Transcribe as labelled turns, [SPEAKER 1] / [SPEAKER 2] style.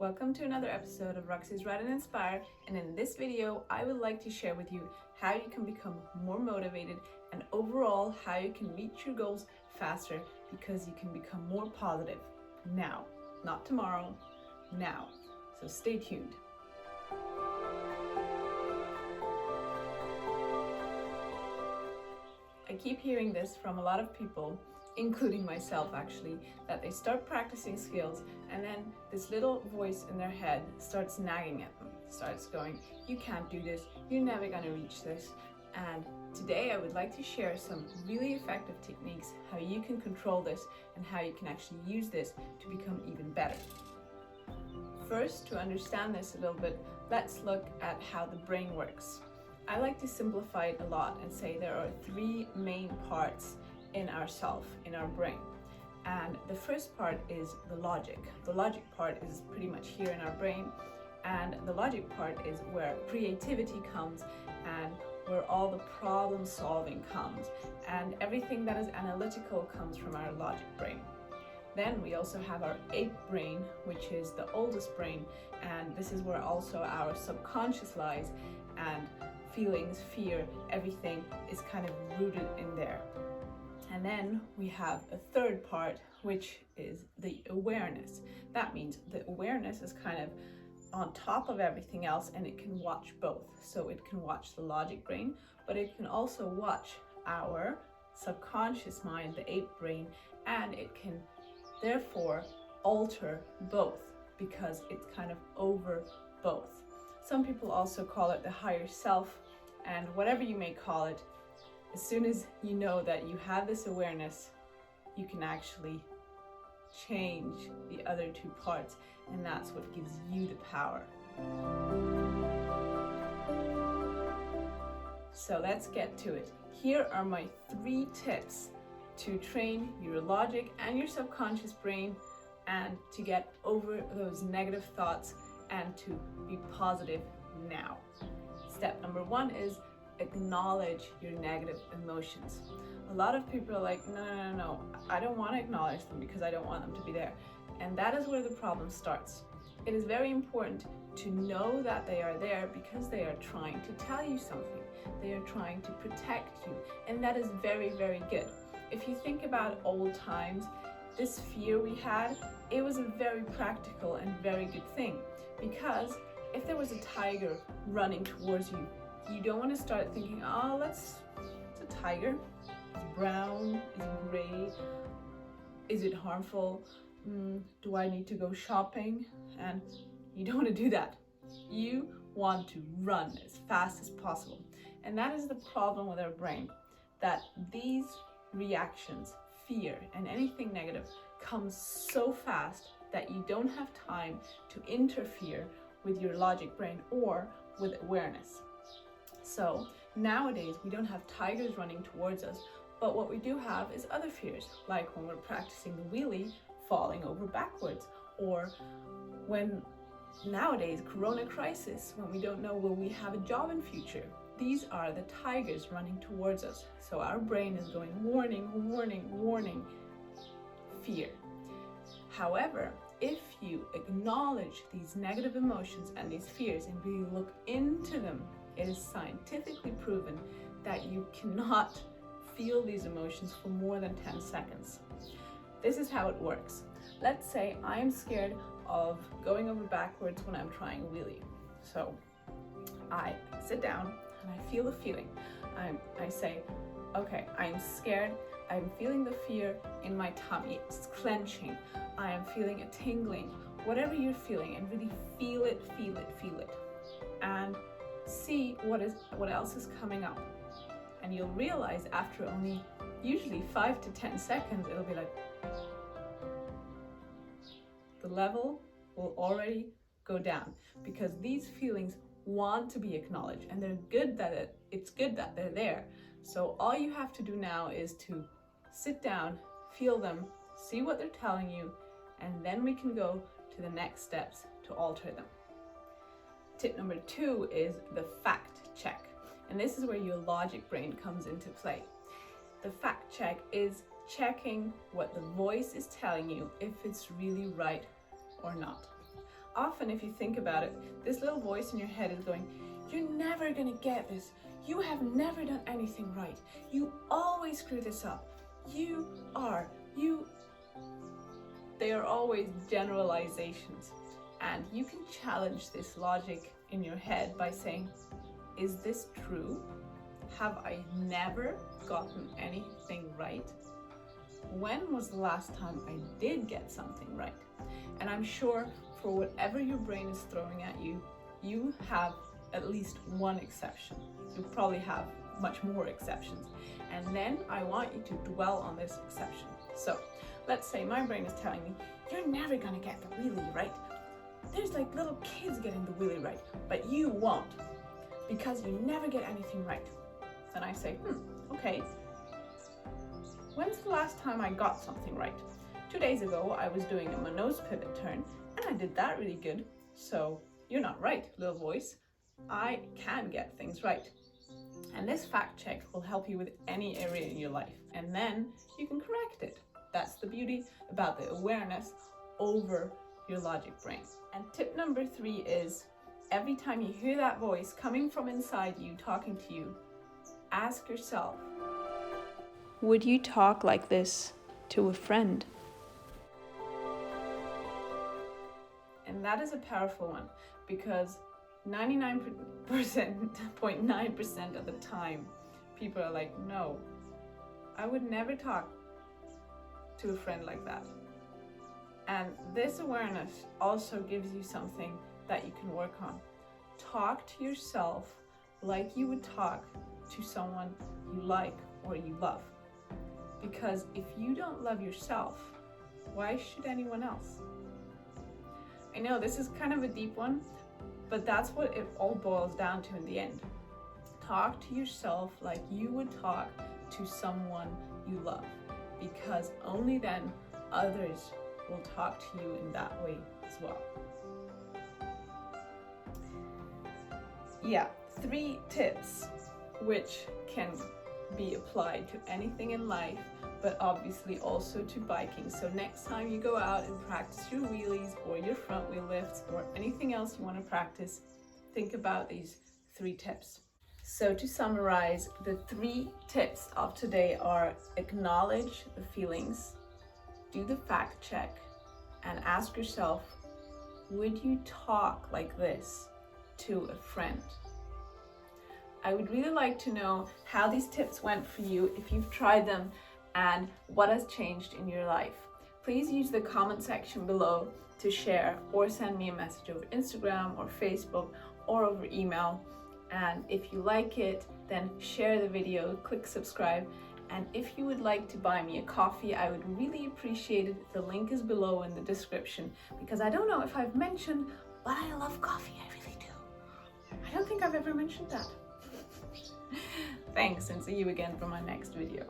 [SPEAKER 1] Welcome to another episode of Roxy's Write and Inspire, and in this video I would like to share with you how you can become more motivated and overall how you can reach your goals faster because you can become more positive now, not tomorrow, now. So stay tuned. I keep hearing this from a lot of people, including myself actually, that they start practicing skills and then this little voice in their head starts nagging at them, starts going, you can't do this, you're never going to reach this. And today I would like to share some really effective techniques how you can control this and how you can actually use this to become even better. First, to understand this a little bit, let's look at how the brain works. I like to simplify it a lot and say there are three main parts in ourself, in our brain. And the first part is the logic. The logic part is pretty much here in our brain, and the logic part is where creativity comes and where all the problem solving comes, and everything that is analytical comes from our logic brain. Then we also have our ape brain, which is the oldest brain, and this is where also our subconscious lies, and feelings, fear, everything is kind of rooted in there. And then we have a third part, which is the awareness. That means the awareness is kind of on top of everything else, and it can watch both. So it can watch the logic brain, but it can also watch our subconscious mind, the ape brain, and it can therefore alter both because it's kind of over both. Some people also call it the higher self, and whatever you may call it, as soon as you know that you have this awareness, you can actually change the other two parts, and that's what gives you the power. So let's get to it. Here are my 3 tips to train your logic and your subconscious brain and to get over those negative thoughts and to be positive now. Step number 1 is acknowledge your negative emotions. A lot of people are like, no, I don't want to acknowledge them because I don't want them to be there. And that is where the problem starts. It is very important to know that they are there because they are trying to tell you something. They are trying to protect you, and that is very, very good. If you think about old times, this fear we had, it was a very practical and very good thing, because if there was a tiger running towards you, you don't want to start thinking, oh, it's a tiger. It's brown, is it gray? Is it harmful? Do I need to go shopping? And you don't want to do that. You want to run as fast as possible. And that is the problem with our brain, that these reactions, fear and anything negative, comes so fast that you don't have time to interfere with your logic brain or with awareness. So nowadays we don't have tigers running towards us, but what we do have is other fears, like when we're practicing the wheelie, falling over backwards, or when nowadays corona crisis, when we don't know will we have a job in future. These are the tigers running towards us. So our brain is going warning, warning, warning, fear. However, if you acknowledge these negative emotions and these fears and really look into them, it is scientifically proven that you cannot feel these emotions for more than 10 seconds. This is how it works. Let's say I am scared of going over backwards when I'm trying a wheelie. So I sit down and I feel the feeling. I say, okay, I'm scared. I'm feeling the fear in my tummy. It's clenching. I am feeling a tingling. Whatever you're feeling, and really feel it, feel it, feel it. And see what else is coming up. And you'll realize after only usually 5 to 10 seconds, it'll be like, the level will already go down, because these feelings want to be acknowledged, and they're good that it's good that they're there. So all you have to do now is to sit down, feel them, see what they're telling you, and then we can go to the next steps to alter them. Tip number 2 is the fact check. And this is where your logic brain comes into play. The fact check is checking what the voice is telling you, if it's really right or not. Often, if you think about it, this little voice in your head is going, "You're never gonna get this. You have never done anything right. You always screw this up. They are always generalizations. And you can challenge this logic in your head by saying, is this true? Have I never gotten anything right? When was the last time I did get something right? And I'm sure for whatever your brain is throwing at you, you have at least one exception. You probably have much more exceptions. And then I want you to dwell on this exception. So let's say my brain is telling me, you're never gonna get the wheelie right. There's like little kids getting the wheelie right, but you won't because you never get anything right. Then I say, okay. When's the last time I got something right? 2 days ago, I was doing a nose pivot turn and I did that really good. So you're not right, little voice. I can get things right. And this fact check will help you with any area in your life. And then you can correct it. That's the beauty about the awareness over your logic brain. And tip number 3 is, every time you hear that voice coming from inside you, talking to you, ask yourself, would you talk like this to a friend? And that is a powerful one because 99.9% of the time, people are like, no, I would never talk to a friend like that. And this awareness also gives you something that you can work on. Talk to yourself like you would talk to someone you like or you love. Because if you don't love yourself, why should anyone else? I know this is kind of a deep one, but that's what it all boils down to in the end. Talk to yourself like you would talk to someone you love, because only then others will talk to you in that way as well. Yeah, 3 tips which can be applied to anything in life, but obviously also to biking. So next time you go out and practice your wheelies or your front wheel lifts or anything else you want to practice, think about these 3 tips. So to summarize, the 3 tips of today are: acknowledge the feelings, do the fact check, and ask yourself, would you talk like this to a friend? I would really like to know how these tips went for you, if you've tried them, and what has changed in your life. Please use the comment section below to share, or send me a message over Instagram or Facebook or over email. And if you like it, then share the video, click subscribe. And if you would like to buy me a coffee, I would really appreciate it. The link is below in the description, because I don't know if I've mentioned, but I love coffee, I really do. I don't think I've ever mentioned that. Thanks, and see you again for my next video.